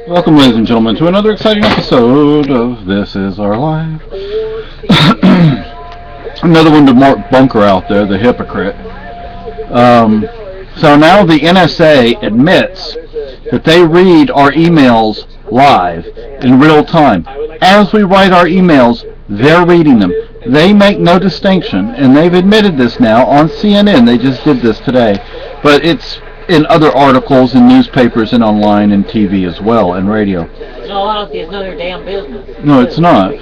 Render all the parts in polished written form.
Welcome, ladies and gentlemen, to another exciting episode of This Is Our Life. Another one to Mark Bunker out there, the hypocrite. So now the NSA admits that they read our emails live in real time. As we write our emails, they're reading them. They make no distinction, and they've admitted this now on CNN. They just did this today. But it's in other articles in newspapers and online and TV as well, and radio. No, I don't see it's none of their damn business. No, it's not.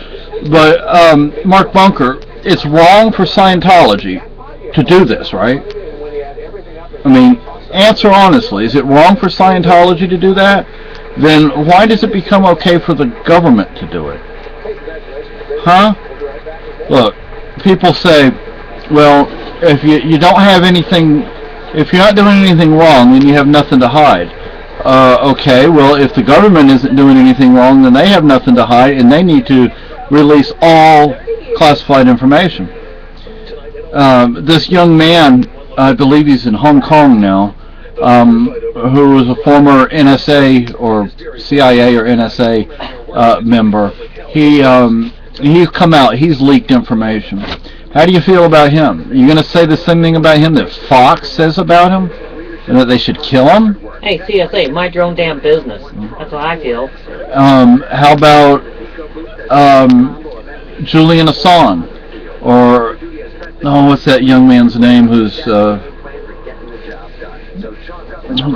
But, Mark Bunker, it's wrong for Scientology to do this, right? I mean, answer honestly, is it wrong for Scientology to do that? Then why does it become okay for the government to do it? Huh? Look, people say, well, if you don't have anything, if you're not doing anything wrong, then you have nothing to hide. Okay, well, if the government isn't doing anything wrong, then they have nothing to hide, and they need to release all classified information. This young man, I believe he's in Hong Kong now, who was a former NSA or CIA or NSA member. He's come out. He's leaked information. How do you feel about him? Are you going to say the same thing about him that Fox says about him, and that they should kill him? Hey, CSA, mind your own damn business. That's how I feel. How about Julian Assange, or what's that young man's name who's oh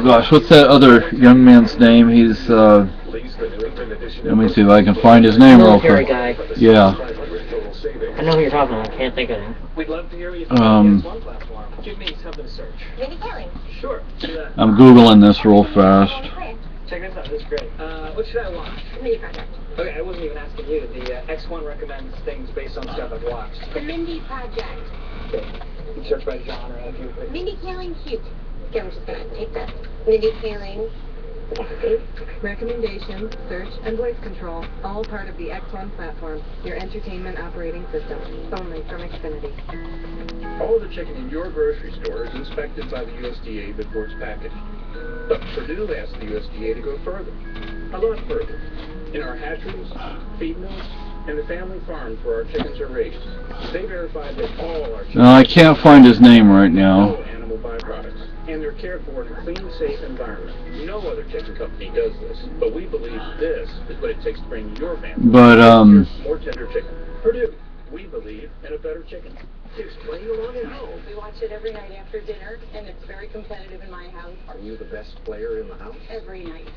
gosh, what's that other young man's name? He's let me see if I can find his name real quick. Guy. Yeah. I know who you're talking about. I can't think of him. We'd love to hear you. Give me something to search. Sure. I'm Googling this real fast. Check this out. This is great. What should I watch? Okay, I wasn't even asking you. The X1 recommends things based on stuff I've watched. The Mindy Project. Okay. You search by genre. If you Mindy Kaling cute. Okay, I'm just gonna take that. Mindy Kaling. Recommendation, search, and voice control, all part of the X1 platform, your entertainment operating system, only from Xfinity. All of the chicken in your grocery store is inspected by the USDA before it's packaged. But Purdue asked the USDA to go further, a lot further. In our hatcheries, feed mills, and the family farms where our chickens are raised, they verified that all our chickens... I can't find his name right now. ...no animal byproducts, and they're cared for in a clean, safe environment. No other chicken company does this, but we believe this is what it takes to bring your family more tender chicken. Purdue, we believe in a better chicken. It's playing along at home. We watch it every night after dinner, and it's very competitive in my house. Are you the best player in the house? Every night.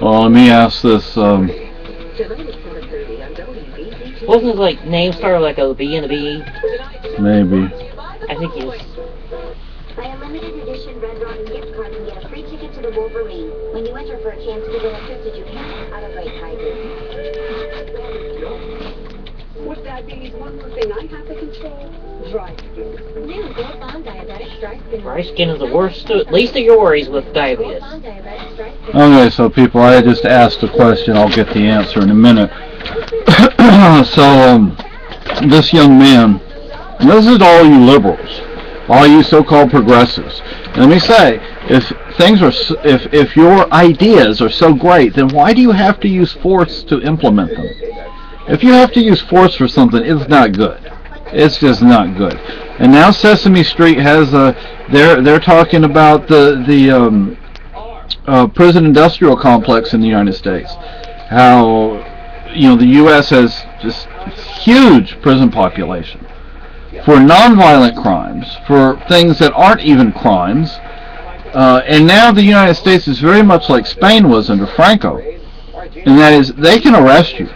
Well, let me ask this. Tonight at 7:30 on WBCT. Wasn't his like name started like a B and a B? Maybe. I think he was. Buy a limited edition Red Robin gift card and get a free ticket to the Wolverine when you enter for a chance to win a trip to Japan out of Lake With diabetes, one more thing I have to control, dry skin. New Growth On Diabetic Dry Skin. Dry skin is the worst, least of your worries with diabetes. Okay, so people, I just asked a question. I'll get the answer in a minute. So, this young man, and this is all you liberals, all you so-called progressives. Let me say, if things are, if your ideas are so great, then why do you have to use force to implement them? If you have to use force for something, it's not good. It's just not good. And now Sesame Street has they're talking about the prison industrial complex in the United States. How the U.S. has just huge prison population for nonviolent crimes, for things that aren't even crimes. And now the United States is very much like Spain was under Franco, and that is they can arrest you.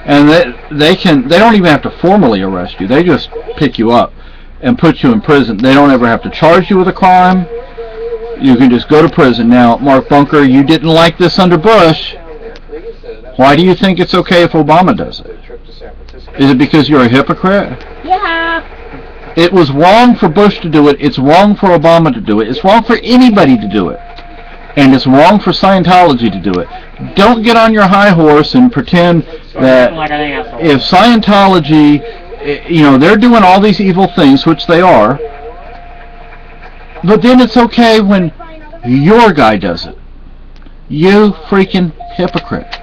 And they don't even have to formally arrest you. They just pick you up and put you in prison. They don't ever have to charge you with a crime. You can just go to prison. Now, Mark Bunker, you didn't like this under Bush. Why do you think it's okay if Obama does it? Is it because you're a hypocrite? Yeah. It was wrong for Bush to do it. It's wrong for Obama to do it. It's wrong for anybody to do it. And it's wrong for Scientology to do it. Don't get on your high horse and pretend that if Scientology, they're doing all these evil things, which they are, but then it's okay when Your guy does it. You freaking hypocrite.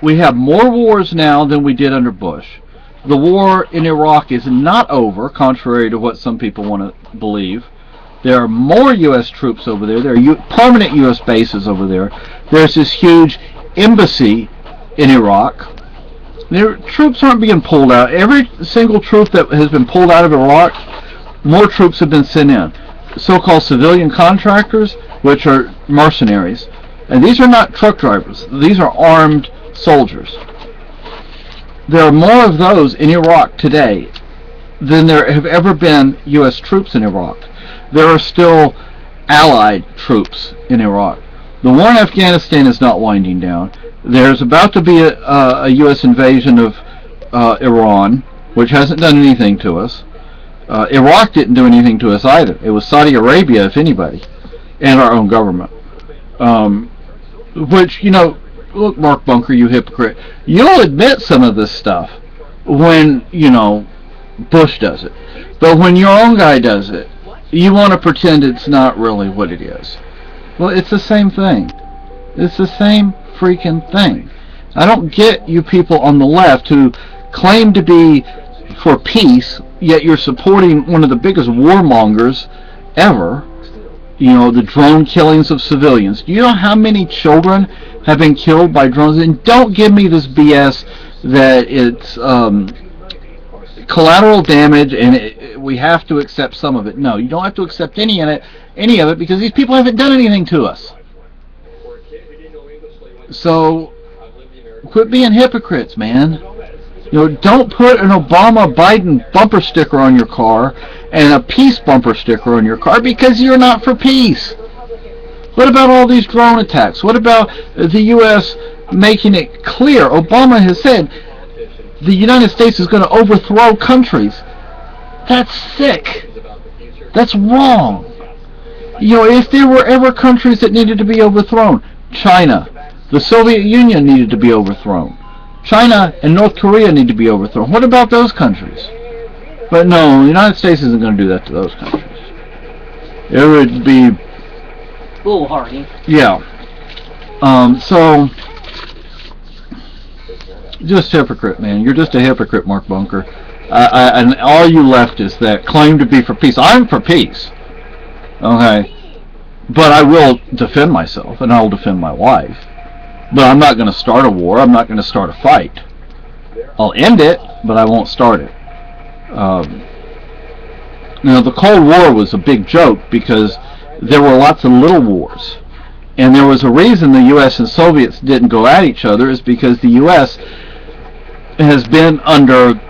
We have more wars now than we did under Bush. The war in Iraq is not over, contrary to what some people want to believe. There are more U.S. troops over there. There are permanent U.S. bases over there. There's this huge embassy in Iraq. Their troops aren't being pulled out. Every single troop that has been pulled out of Iraq, more troops have been sent in. So-called civilian contractors, which are mercenaries. And these are not truck drivers. These are armed soldiers. There are more of those in Iraq today than there have ever been U.S. troops in Iraq. There are still Allied troops in Iraq. The war in Afghanistan is not winding down. There's about to be a U.S. invasion of Iran, which hasn't done anything to us. Iraq didn't do anything to us either. It was Saudi Arabia, if anybody, and our own government. Which, you know, look, Mark Bunker, you hypocrite. You'll admit some of this stuff when, you know, Bush does it. But when your own guy does it, you want to pretend it's not really what it is. Well, it's the same thing. It's the same freaking thing. I don't get you people on the left who claim to be for peace, yet you're supporting one of the biggest warmongers ever. You know, the drone killings of civilians. Do you know how many children have been killed by drones? And don't give me this BS that it's collateral damage and we have to accept some of it. No, you don't have to accept any of it because these people haven't done anything to us. So, quit being hypocrites, man. You know, don't put an Obama-Biden bumper sticker on your car and a peace bumper sticker on your car because you're not for peace. What about all these drone attacks? What about the U.S. making it clear? Obama has said the United States is going to overthrow countries. That's sick. That's wrong. You know, if there were ever countries that needed to be overthrown, China, the Soviet Union needed to be overthrown. China and North Korea need to be overthrown. What about those countries? But no, the United States isn't going to do that to those countries. It would be foolhardy. Yeah. So, just hypocrite, man. You're just a hypocrite, Mark Bunker. And all you leftists that claim to be for peace. I'm for peace. Okay? But I will defend myself, and I will defend my wife. But I'm not going to start a war. I'm not going to start a fight. I'll end it, but I won't start it. You know, the Cold War was a big joke because there were lots of little wars. And there was a reason the U.S. and Soviets didn't go at each other is because the U.S. has been under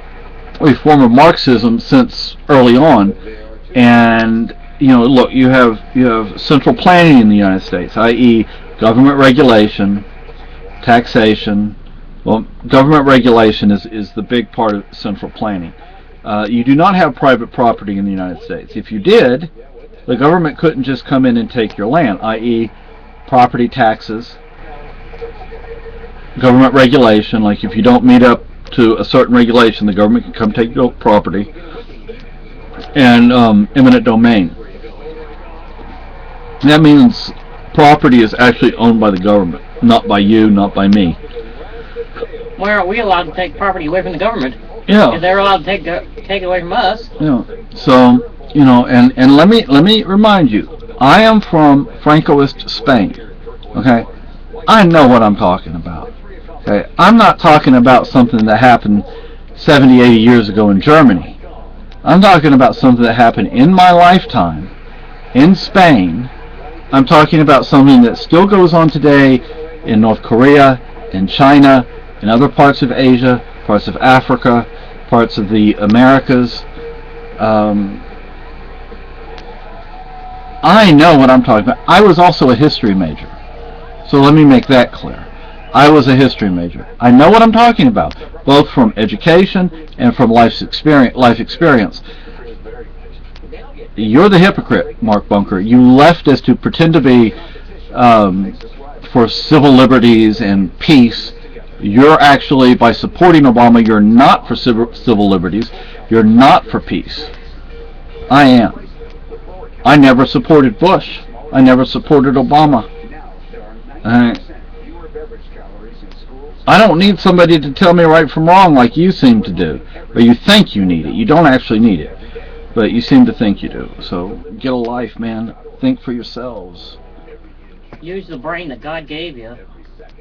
a form of Marxism since early on. And, you know, look, you have central planning in the United States, i.e. government regulation, taxation. Well, government regulation is the big part of central planning. You do not have private property in the United States. If you did, the government couldn't just come in and take your land, i.e. property taxes, government regulation, like if you don't meet up to a certain regulation, the government can come take your property, and eminent domain. That means property is actually owned by the government, not by you, not by me. Why aren't we allowed to take property away from the government? Yeah. If they're allowed to take it away from us. Yeah. So, you know, and let me remind you, I am from Francoist Spain. Okay? I know what I'm talking about. Okay? I'm not talking about something that happened 70, 80 years ago in Germany. I'm talking about something that happened in my lifetime in Spain. I'm talking about something that still goes on today in North Korea, in China, in other parts of Asia, parts of Africa, parts of the Americas. I know what I'm talking about. I was also a history major. So let me make that clear. I was a history major. I know what I'm talking about, both from education and from life experience. You're the hypocrite, Mark Bunker. You leftists who pretend to be for civil liberties and peace. You're actually, by supporting Obama, you're not for civil liberties. You're not for peace. I am. I never supported Bush. I never supported Obama. I don't need somebody to tell me right from wrong like you seem to do. Or you think you need it. You don't actually need it. But you seem to think you do. So get a life, man. Think for yourselves. Use the brain that God gave you.